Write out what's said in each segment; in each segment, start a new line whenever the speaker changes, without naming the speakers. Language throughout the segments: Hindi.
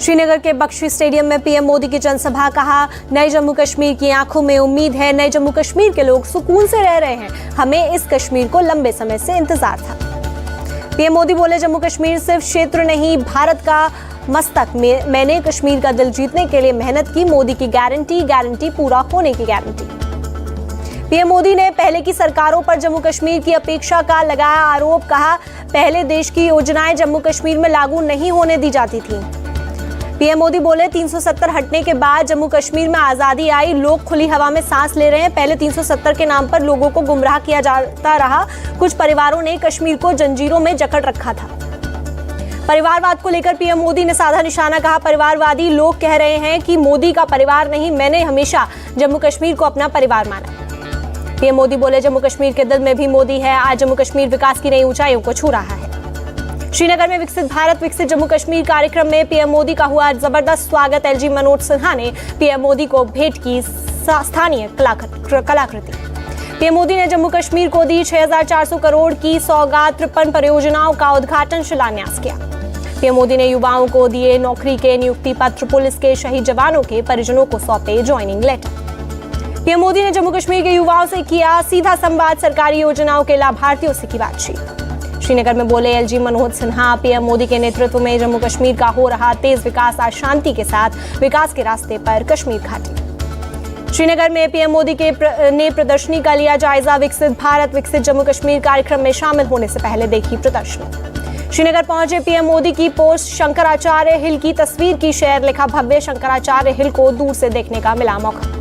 श्रीनगर के बख्शी स्टेडियम में पीएम मोदी की जनसभा। कहा, नए जम्मू कश्मीर की आंखों में उम्मीद है। नए जम्मू कश्मीर के लोग सुकून से रह रहे हैं। हमें इस कश्मीर को लंबे समय से इंतजार था। पीएम मोदी बोले, जम्मू कश्मीर सिर्फ क्षेत्र नहीं, भारत का मस्तक। मैंने कश्मीर का दिल जीतने के लिए मेहनत की। मोदी की गारंटी पूरा होने की गारंटी। पीएम मोदी ने पहले की सरकारों पर जम्मू कश्मीर की अपेक्षा का लगाया आरोप। कहा, पहले देश की योजनाएं जम्मू कश्मीर में लागू नहीं होने दी जाती थी। पीएम मोदी बोले, 370 हटने के बाद जम्मू कश्मीर में आजादी आई। लोग खुली हवा में सांस ले रहे हैं। पहले 370 के नाम पर लोगों को गुमराह किया जाता रहा। कुछ परिवारों ने कश्मीर को जंजीरों में जकड़ रखा था। परिवारवाद को लेकर पीएम मोदी ने साधा निशाना। कहा, परिवारवादी लोग कह रहे हैं कि मोदी का परिवार नहीं, मैंने हमेशा जम्मू कश्मीर को अपना परिवार माना। पीएम मोदी बोले, जम्मू कश्मीर के दिल में भी मोदी है। आज जम्मू कश्मीर विकास की नई ऊंचाइयों को छू रहा है। श्रीनगर में विकसित भारत विकसित जम्मू कश्मीर कार्यक्रम में पीएम मोदी का हुआ जबरदस्त स्वागत। एलजी मनोज सिन्हा ने पीएम मोदी को भेंट की स्थानीय कलाकृति। पीएम मोदी ने जम्मू कश्मीर को दी 6400 करोड़ की सौगात। 53 परियोजनाओं का उद्घाटन शिलान्यास किया। पीएम मोदी ने युवाओं को दिए नौकरी के नियुक्ति पत्र। पुलिस के शहीद जवानों के परिजनों को सौंपे ज्वाइनिंग लेटर। पीएम मोदी ने जम्मू कश्मीर के युवाओं से किया सीधा संवाद। सरकारी योजनाओं के लाभार्थियों से की बातचीत। श्रीनगर में बोले एलजी मनोज सिन्हा, पीएम मोदी के नेतृत्व में जम्मू कश्मीर का हो रहा तेज विकास आज शांति के साथ विकास के रास्ते पर कश्मीर घाटी। श्रीनगर में पीएम मोदी ने प्रदर्शनी का लिया जायजा। विकसित भारत विकसित जम्मू कश्मीर कार्यक्रम में शामिल होने से पहले देखी प्रदर्शनी। श्रीनगर पहुंचे पीएम मोदी की पोस्ट शंकराचार्य हिल की तस्वीर की शेयर। लिखा, भव्य शंकराचार्य हिल को दूर से देखने का मिला मौका।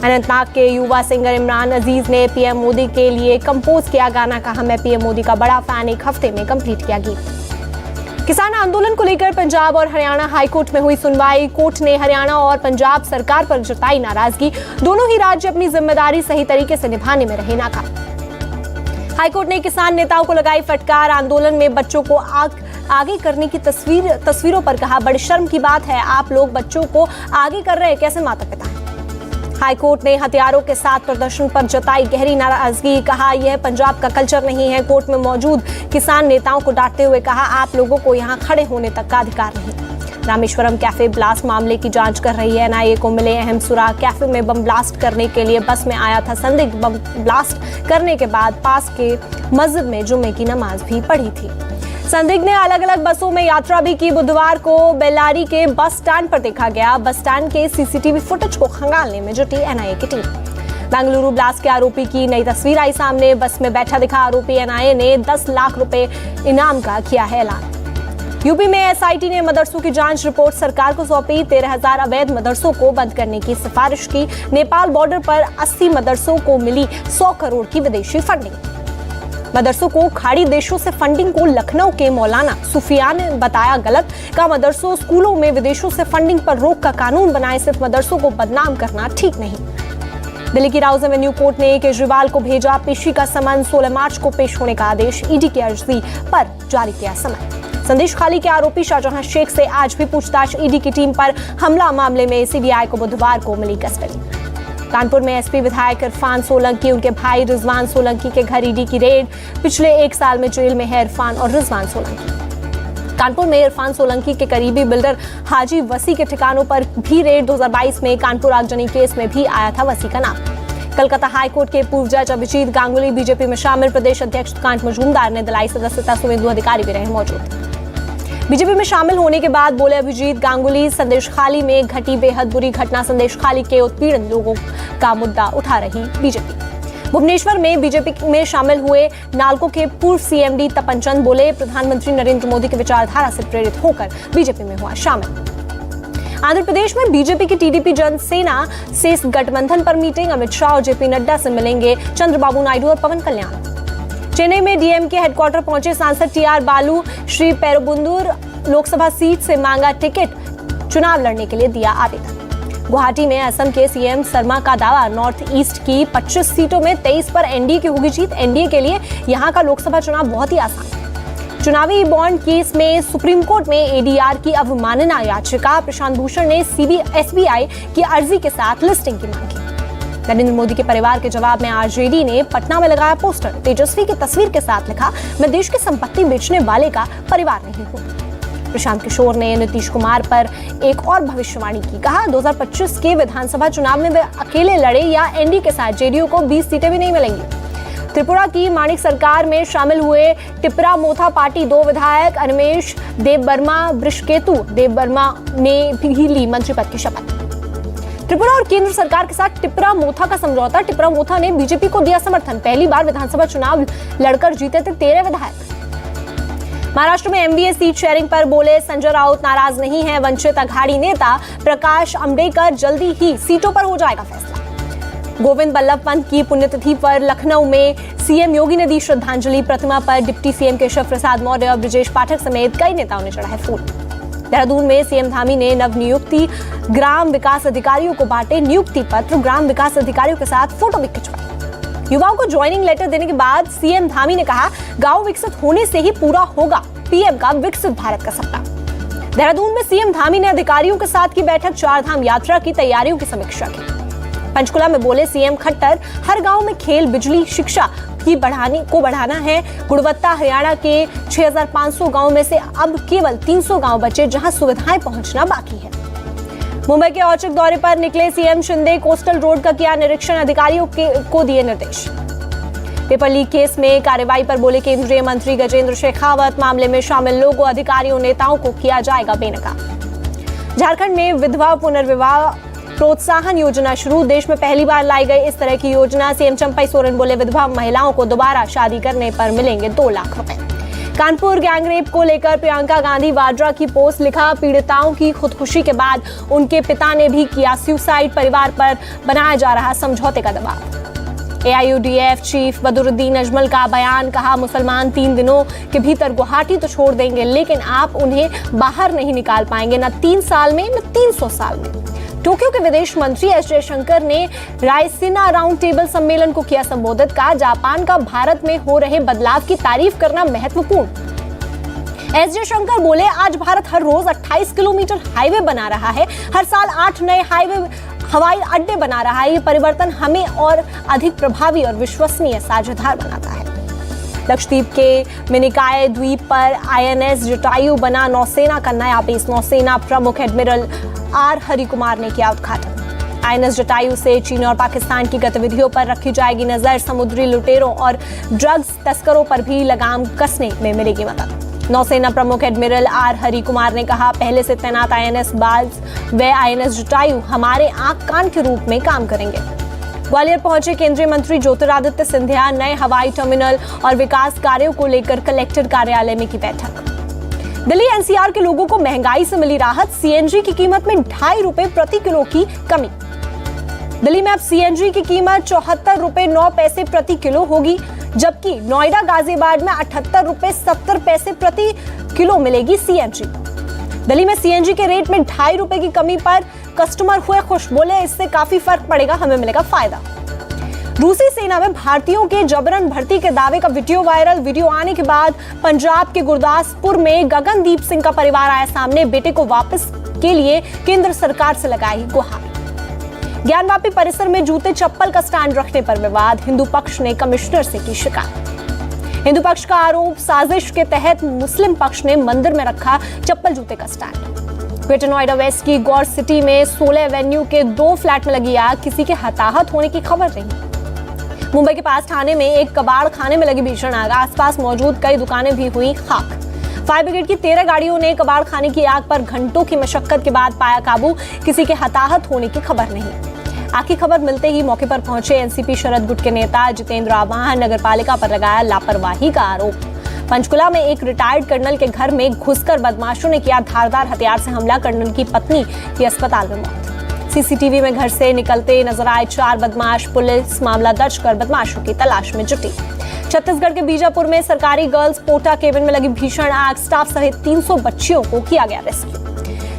अनंतनाग के युवा सिंगर इमरान अजीज ने पीएम मोदी के लिए कंपोज किया गाना। कहा, मैं पीएम मोदी का बड़ा फैन। एक हफ्ते में कंप्लीट किया गीत। किसान आंदोलन को लेकर पंजाब और हरियाणा हाईकोर्ट में हुई सुनवाई। कोर्ट ने हरियाणा और पंजाब सरकार पर जताई नाराजगी। दोनों ही राज्य अपनी जिम्मेदारी सही तरीके से निभाने में रहे नाकाम। हाईकोर्ट ने किसान नेताओं को लगाई फटकार। आंदोलन में बच्चों को आगे करने की तस्वीरों पर कहा, बड़ी शर्म की बात है, आप लोग बच्चों को आगे कर रहे हैं, कैसे माता पिता हैं। हाईकोर्ट ने हथियारों के साथ प्रदर्शन पर जताई गहरी नाराजगी। कहा, यह पंजाब का कल्चर नहीं है। कोर्ट में मौजूद किसान नेताओं को डांटते हुए कहा, आप लोगों को यहां खड़े होने तक का अधिकार नहीं। रामेश्वरम कैफे ब्लास्ट मामले की जांच कर रही है एनआईए को मिले अहम सुराग। कैफे में बम ब्लास्ट करने के लिए बस में आया था संदिग्ध। बम ब्लास्ट करने के बाद पास के मस्जिद में जुम्मे की नमाज भी पढ़ी थी। संदिग्ध ने अलग अलग बसों में यात्रा भी की। बुधवार को बेल्लारी के बस स्टैंड पर देखा गया। बस स्टैंड के सीसीटीवी फुटेज को खंगालने में जुटी एनआईए की टीम। बेंगलुरु ब्लास्ट के आरोपी की नई तस्वीर आई सामने। बस में बैठा दिखा आरोपी। एनआईए ने 10 लाख रुपए इनाम का किया है ऐलान। यूपी में एसआईटी ने मदरसों की जांच रिपोर्ट सरकार को सौंपी। 13,000 अवैध मदरसों को बंद करने की सिफारिश की। नेपाल बॉर्डर पर 80 मदरसों को मिली 100 करोड़ की विदेशी फंडिंग। मदरसों को खाड़ी देशों से फंडिंग को लखनऊ के मौलाना सुफियान ने बताया गलत। कहा, मदरसों स्कूलों में विदेशों से फंडिंग पर रोक का कानून बनाए। सिर्फ मदरसों को बदनाम करना ठीक नहीं। दिल्ली की राउज एवेन्यू कोर्ट ने केजरीवाल को भेजा पेशी का समन। 16 मार्च को पेश होने का आदेश। ईडी की अर्जी पर जारी किया समय। संदेश खाली के आरोपी शाहजहां शेख से आज भी पूछताछ। ईडी की टीम पर हमला मामले में सीबीआई को बुधवार को मिली कस्टडी। कानपुर में एसपी विधायक इरफान सोलंकी, उनके भाई रिजवान सोलंकी के घर ईडी की रेड। पिछले 1 साल में जेल में है इरफान और रिजवान सोलंकी। कानपुर में इरफान सोलंकी के करीबी बिल्डर हाजी वसी के ठिकानों पर भी रेड। 2022 में कानपुर आगजनी केस में भी आया था वसी का नाम। कलकत्ता हाईकोर्ट के पूर्व जज अभिजीत गांगुली बीजेपी में शामिल। प्रदेश अध्यक्ष कांत मजूमदार ने दिलाई सदस्यता। सुवेंदु अधिकारी भी रहे मौजूद। बीजेपी में शामिल होने के बाद बोले अभिजीत गांगुली, संदेश खाली में घटी बेहद बुरी घटना। संदेश खाली के उत्पीड़न लोगों का मुद्दा उठा रही बीजेपी। भुवनेश्वर में बीजेपी में शामिल हुए नालको के पूर्व सीएमडी तपन चंद बोले, प्रधानमंत्री नरेंद्र मोदी की विचारधारा से प्रेरित होकर बीजेपी में हुआ शामिल। आंध्र प्रदेश में बीजेपी की टीडीपी जनसेना से गठबंधन पर मीटिंग। अमित शाह और जेपी नड्डा से मिलेंगे चंद्रबाबू नायडू और पवन कल्याण। चेन्नई में डीएमके हेडक्वार्टर पहुंचे सांसद टीआर बालू। श्री पेरुबुंदूर लोकसभा सीट से मांगा टिकट। चुनाव लड़ने के लिए दिया आवेदन। गुवाहाटी में असम के सीएम शर्मा का दावा, नॉर्थ ईस्ट की 25 सीटों में 23 पर एनडीए की होगी जीत। एनडीए के लिए यहां का लोकसभा चुनाव बहुत ही आसान। चुनावी बॉन्ड केस में सुप्रीम कोर्ट में एडीआर की अवमानना याचिका। प्रशांत भूषण ने एसबीआई की अर्जी के साथ लिस्टिंग की मांग की। नरेंद्र मोदी के परिवार के जवाब में आरजेडी ने पटना में लगाया पोस्टर। तेजस्वी की तस्वीर के साथ लिखा, मैं देश की संपत्ति बेचने वाले का परिवार नहीं हूँ। प्रशांत किशोर ने नीतीश कुमार पर एक और भविष्यवाणी की। कहा 2025 के विधानसभा चुनाव में वे अकेले लड़े या एनडीए के साथ जेडीयू को 20 सीटें भी नहीं मिलेंगी। त्रिपुरा की माणिक सरकार में शामिल हुए टिपरा मोथा पार्टी 2 विधायक अनिमेश देबबर्मा बृषकेतु देबबर्मा ने भी ली मंत्री पद की शपथ। त्रिपुरा और केंद्र सरकार के साथ टिपरा मोथा का समझौता। टिपरा मोथा ने बीजेपी को दिया समर्थन। पहली बार विधानसभा चुनाव लड़कर जीते थे 13 विधायक। महाराष्ट्र में एमबीए सीट शेयरिंग पर बोले संजय राउत नाराज नहीं है। वंचित अघाड़ी नेता प्रकाश आंबेडकर जल्दी ही सीटों पर हो जाएगा फैसला। गोविंद बल्लभ पंत की पुण्यतिथि पर लखनऊ में सीएम योगी ने दी श्रद्धांजलि। प्रतिमा पर डिप्टी सीएम केशव प्रसाद मौर्य और ब्रजेश पाठक समेत कई नेताओं ने चढ़ाए फूल। देहरादून में सीएम धामी ने नवनियुक्ति ग्राम विकास अधिकारियों को बांटे नियुक्ति पत्र। ग्राम विकास अधिकारियों के साथ फोटो भी खिंचवाए। युवाओं को ज्वाइनिंग लेटर देने के बाद सीएम धामी ने कहा गांव विकसित होने से ही पूरा होगा पीएम का विकसित भारत का सपना। देहरादून में सीएम धामी ने अधिकारियों के साथ की बैठक। 4 धाम यात्रा की तैयारियों की समीक्षा की। पंचकुला में बोले सीएम खट्टर हर गांव में खेल बिजली शिक्षा की बढ़ाना है। गुणवत्ता हरियाणा के 6500 गांव में से अब केवल 300 गांव बचे जहां सुविधाएं पहुंचना बाकी है। मुंबई के औचक दौरे पर निकले सीएम शिंदे। कोस्टल रोड का किया निरीक्षण। अधिकारियों को दिए निर्देश। पेपर लीक केस में कार्रवाई पर बोले केंद्रीय मंत्री गजेंद्र शेखावत। मामले में शामिल लोगों अधिकारियों नेताओं को किया जाएगा बेनकाब। झारखंड में विधवा पुनर्विवाह प्रोत्साहन योजना शुरू। देश में पहली बार लाई गई इस तरह की योजना। सीएम चंपई सोरेन बोले विधवा महिलाओं को दोबारा शादी करने पर मिलेंगे 2 लाख रुपए। कानपुर गैंगरेप को लेकर प्रियंका गांधी वाड्रा की पोस्ट। लिखा पीड़िताओं की खुदकुशी के बाद उनके पिता ने भी किया सुसाइड। परिवार पर बनाया जा रहा समझौते का दबाव। एआईयूडीएफ चीफ बदरुद्दीन अजमल का बयान। कहा मुसलमान 3 दिनों के भीतर गुवाहाटी तो छोड़ देंगे लेकिन आप उन्हें बाहर नहीं निकाल पाएंगे, न 3 साल में न 300 साल में। टोक्यो के विदेश मंत्री एस जयशंकर ने रायसीना राउंड टेबल सम्मेलन को किया संबोधित। कहा जापान का भारत में हो रहे बदलाव की तारीफ करना महत्वपूर्ण। एस जयशंकर बोले आज भारत हर रोज 28 किलोमीटर हाईवे बना रहा है। हर साल 8 नए हवाई अड्डे बना रहा है। ये परिवर्तन हमें और अधिक प्रभावी और विश्वसनीय साझेदार बनाता है। लक्षद्वीप के मिनिकॉय द्वीप पर आईएनएस जटायु बना नौसेना का नया बेस। नौसेना प्रमुख एडमिरल आर हरिकुमार ने किया उद्घाटन। आईएनएस जटायु से चीन और पाकिस्तान की गतिविधियों पर रखी जाएगी नजर। समुद्री लुटेरों और ड्रग्स तस्करों पर भी लगाम कसने में मिलेगी मदद। नौसेना प्रमुख एडमिरल आर हरिकुमार ने कहा पहले से तैनात आईएनएस बाज व आईएनएस जटायु हमारे आंख कान के रूप में काम करेंगे। ग्वालियर पहुंचे केंद्रीय मंत्री ज्योतिरादित्य सिंधिया। नए हवाई टर्मिनल और विकास कार्यों को लेकर कलेक्टर कार्यालय में की बैठक। दिल्ली एनसीआर के लोगों को महंगाई से मिली राहत। सीएनजी की कीमत में 2.5 रुपए प्रति किलो की कमी। दिल्ली में अब सीएनजी की कीमत 74 रुपए 9 पैसे प्रति किलो होगी, जबकि नोएडा गाजियाबाद में 78 रुपए 70 पैसे प्रति किलो मिलेगी सीएनजी। दिल्ली में सीएनजी के रेट में 2.5 रुपए की कमी पर कस्टमर हुए खुश। बोले इससे काफी फर्क पड़ेगा, हमें मिलेगा फायदा। रूसी सेना में भारतीयों के जबरन भर्ती के दावे का वीडियो वायरल। वीडियो आने के बाद पंजाब के गुरदासपुर में गगनदीप सिंह का परिवार आया सामने। बेटे को वापस के लिए केंद्र सरकार से लगाई गुहार। ज्ञानवापी परिसर में जूते चप्पल का स्टैंड रखने पर विवाद। हिंदू पक्ष ने कमिश्नर से की शिकायत। हिंदू पक्ष का आरोप साजिश के तहत मुस्लिम पक्ष ने मंदिर में रखा चप्पल जूते का स्टैंड। ग्रेटर नोएडा वेस्ट की गौर सिटी में 16 एवेन्यू के 2 फ्लैट में लगी आग। किसी के हताहत होने की खबर नहीं। मुंबई के पास ठाणे में एक कबाड़ खाने में लगी भीषण आग। आसपास मौजूद कई दुकानें भी हुई खाक। फायर ब्रिगेड की 13 गाड़ियों ने कबाड़ खाने की आग पर घंटों की मशक्कत के बाद पाया काबू। किसी के हताहत होने की खबर नहीं। आग की खबर मिलते ही मौके पर पहुंचे एनसीपी शरद गुट के नेता जितेंद्र आवाहन। नगर पालिका पर लगाया लापरवाही का आरोप। पंचकुला में एक रिटायर्ड कर्नल के घर में घुसकर बदमाशों ने किया धारदार हथियार से हमला। कर्नल की पत्नी की अस्पताल में मौत। सीसीटीवी में घर से निकलते नजर आए 4 बदमाश। पुलिस मामला दर्ज कर बदमाशों की तलाश में जुटी। छत्तीसगढ़ के बीजापुर में सरकारी गर्ल्स पोटा केबिन में लगी भीषण आग। स्टाफ सहित 300 बच्चियों को किया गया रेस्क्यू।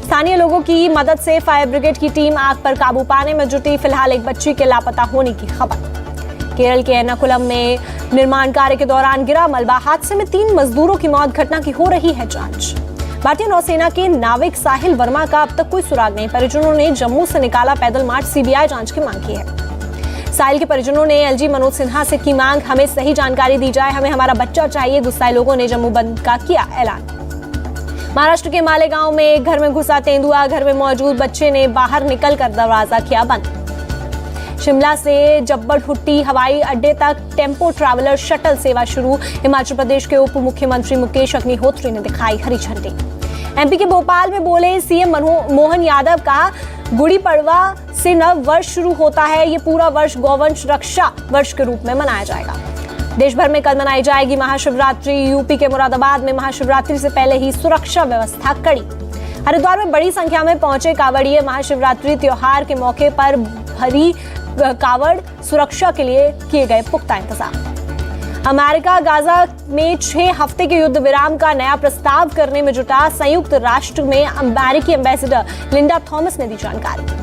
स्थानीय लोगों की मदद से फायर ब्रिगेड की टीम आग पर काबू पाने में जुटी। फिलहाल एक बच्ची के लापता होने की खबर। केरल के एर्नाकुलम में निर्माण कार्य के दौरान गिरा मलबा। हादसे में 3 मजदूरों की मौत। घटना की हो रही है जांच। भारतीय नौसेना के नाविक साहिल वर्मा का अब तक कोई सुराग नहीं। परिजनों ने जम्मू से निकाला पैदल मार्च। सीबीआई जांच की मांग की है। साहिल के परिजनों ने एलजी मनोज सिन्हा से की मांग। हमें सही जानकारी दी जाए, हमें हमारा बच्चा चाहिए। गुस्साए लोगों ने जम्मू बंद का किया ऐलान। महाराष्ट्र के मालेगांव में एक घर में घुसा तेंदुआ, घर में मौजूद बच्चे ने बाहर निकलकर दरवाजा किया बंद। शिमला से जब्बड़हुट्टी हवाई अड्डे तक टेम्पो ट्रैवलर शटल सेवा शुरू, हिमाचल प्रदेश के उप मुख्यमंत्री मुकेश अग्निहोत्री ने दिखाई हरी झंडी। एमपी के भोपाल में बोले सीएम मोहन यादव, कहा गुड़ी पड़वा से नव वर्ष शुरू होता है, ये पूरा वर्ष गौवंश रक्षा वर्ष के रूप में मनाया जाएगा। देश भर में कल मनाई जाएगी महाशिवरात्रि, यूपी के मुरादाबाद में महाशिवरात्रि से पहले ही सुरक्षा व्यवस्था कड़ी। हरिद्वार में बड़ी संख्या में पहुंचे कांवड़िए, महाशिवरात्रि त्योहार के मौके पर भरी कावड़ सुरक्षा के लिए किए गए पुख्ता इंतजाम। अमेरिका गाजा में 6 हफ्ते के युद्ध विराम का नया प्रस्ताव करने में जुटा, संयुक्त राष्ट्र में अमेरिकी एम्बेसडर लिंडा थॉमस ने दी जानकारी।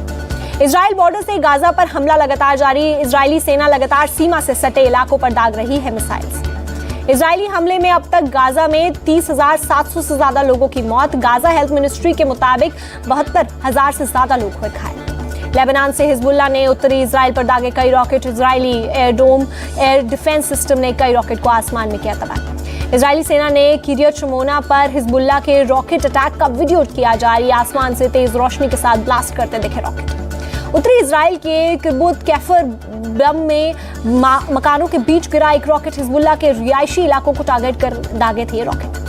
इजराइल बॉर्डर से गाजा पर हमला लगातार जारी, इजरायली सेना लगातार सीमा से सटे इलाकों पर दाग रही है मिसाइल्स। इजरायली हमले में अब तक गाजा में 30,700 से ज्यादा लोगों की मौत, गाजा हेल्थ मिनिस्ट्री के मुताबिक 72,000 से ज्यादा लोग हुए घायल। लेबनान से हिजबुल्लाह ने उत्तरी इजराइल पर दागे कई rocket, Israeli Iron Dome air defence system ने कई रॉकेट को आसमान में किया तबाह। इजरायली सेना ने किरियत शमोना पर हिजबुल्लाह के रॉकेट अटैक का वीडियो किया जारी, आसमान से तेज रोशनी के साथ ब्लास्ट करते दिखे रॉकेट। उत्तरी इजराइल के किब्बुत कैफर बम में मकानों के बीच गिरा एक रॉकेट, हिजबुल्लाह के रिहायशी इलाकों को टारगेट कर दागे थे ये रॉकेट।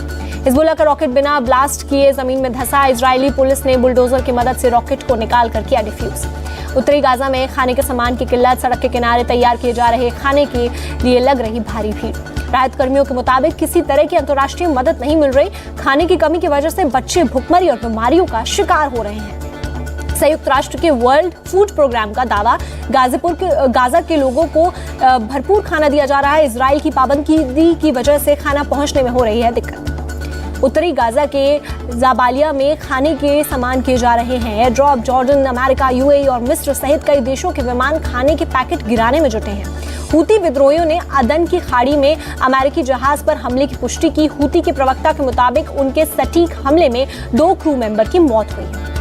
हिजबुल्लाह का रॉकेट बिना ब्लास्ट किए जमीन में धंसा, इजरायली पुलिस ने बुलडोजर की मदद से रॉकेट को निकाल कर किया डिफ्यूज। उत्तरी गाजा में खाने के सामान की किल्लत, सड़क के किनारे तैयार किए जा रहे खाने के लिए लग रही भारी भीड़। राहत कर्मियों के मुताबिक किसी तरह की अंतर्राष्ट्रीय मदद नहीं मिल रही, खाने की कमी की वजह से बच्चे भुखमरी और बीमारियों का शिकार हो रहे हैं। संयुक्त राष्ट्र के वर्ल्ड फूड प्रोग्राम का दावा, गाजा के लोगों को भरपूर खाना दिया जा रहा है, इजराइल की पाबंदी की वजह से खाना पहुंचने में हो रही है दिक्कत। उत्तरी गाजा के जाबालिया में खाने के सामान किए जा रहे हैं air drop, Jordan, America, UAE और मिस्र सहित कई देशों के विमान खाने के पैकेट गिराने में जुटे हैं। हूती विद्रोहियों ने अदन की खाड़ी में अमेरिकी जहाज पर हमले की पुष्टि की। हूती के प्रवक्ता के मुताबिक उनके सटीक हमले में 2 क्रू मेंबर की मौत हुई है।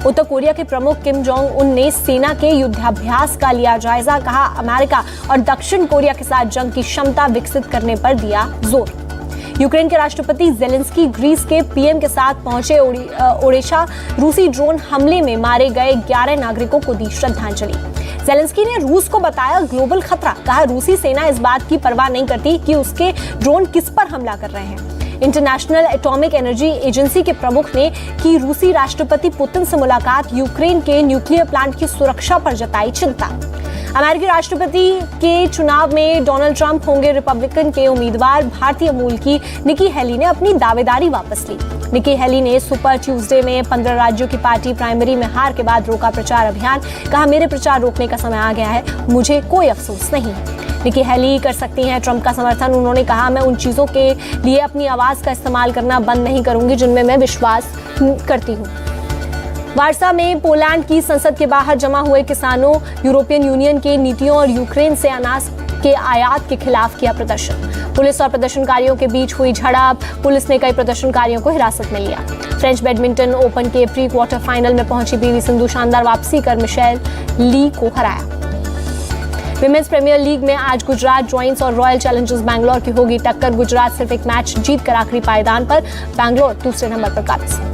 उत्तर कोरिया के प्रमुख किम जोंग उन ने सेना के युद्धाभ्यास का लिया जायजा, कहा अमेरिका और दक्षिण कोरिया के साथ जंग की क्षमता विकसित करने पर दिया जोर। यूक्रेन के राष्ट्रपति जेलेंस्की ग्रीस के पीएम के साथ पहुंचे, ओडिशा रूसी ड्रोन हमले में मारे गए 11 नागरिकों को दी श्रद्धांजलि। जेलेंस्की ने रूस को बताया ग्लोबल खतरा, कहा रूसी सेना इस बात की परवाह नहीं करती कि उसके ड्रोन किस पर हमला कर रहे हैं। इंटरनेशनल एटॉमिक एनर्जी एजेंसी के प्रमुख ने की रूसी राष्ट्रपति पुतिन से मुलाकात, यूक्रेन के न्यूक्लियर प्लांट की सुरक्षा पर जताई चिंता। अमेरिकी राष्ट्रपति के चुनाव में डोनाल्ड ट्रंप होंगे रिपब्लिकन के उम्मीदवार, भारतीय मूल की निकी हेली ने अपनी दावेदारी वापस ली। निकी हेली ने सुपर ट्यूसडे में 15 राज्यों की पार्टी प्राइमरी में हार के बाद रोका प्रचार अभियान, कहा मेरे प्रचार रोकने का समय आ गया है, मुझे कोई अफसोस नहीं है। निकी हेली कर सकती हैं ट्रंप का समर्थन, उन्होंने कहा मैं उन चीजों के लिए अपनी आवाज का इस्तेमाल करना बंद नहीं करूंगी जिनमें मैं विश्वास करती हूँ। वार्सा में पोलैंड की संसद के बाहर जमा हुए किसानों यूरोपियन यूनियन के नीतियों और यूक्रेन से अनाज के आयात के खिलाफ किया प्रदर्शन। पुलिस और प्रदर्शनकारियों के बीच हुई झड़प, पुलिस ने कई प्रदर्शनकारियों को हिरासत में लिया। फ्रेंच बैडमिंटन ओपन के प्री क्वार्टर फाइनल में पहुंची पीवी सिंधु शानदार वापसी कर मिशेल ली को हराया। विमेंस प्रीमियर लीग में आज गुजरात जॉइंट्स और रॉयल चैलेंजर्स बैंगलोर की होगी टक्कर। गुजरात सिर्फ एक मैच जीतकर आखिरी पायदान पर, बैंगलोर दूसरे नंबर पर काबिज।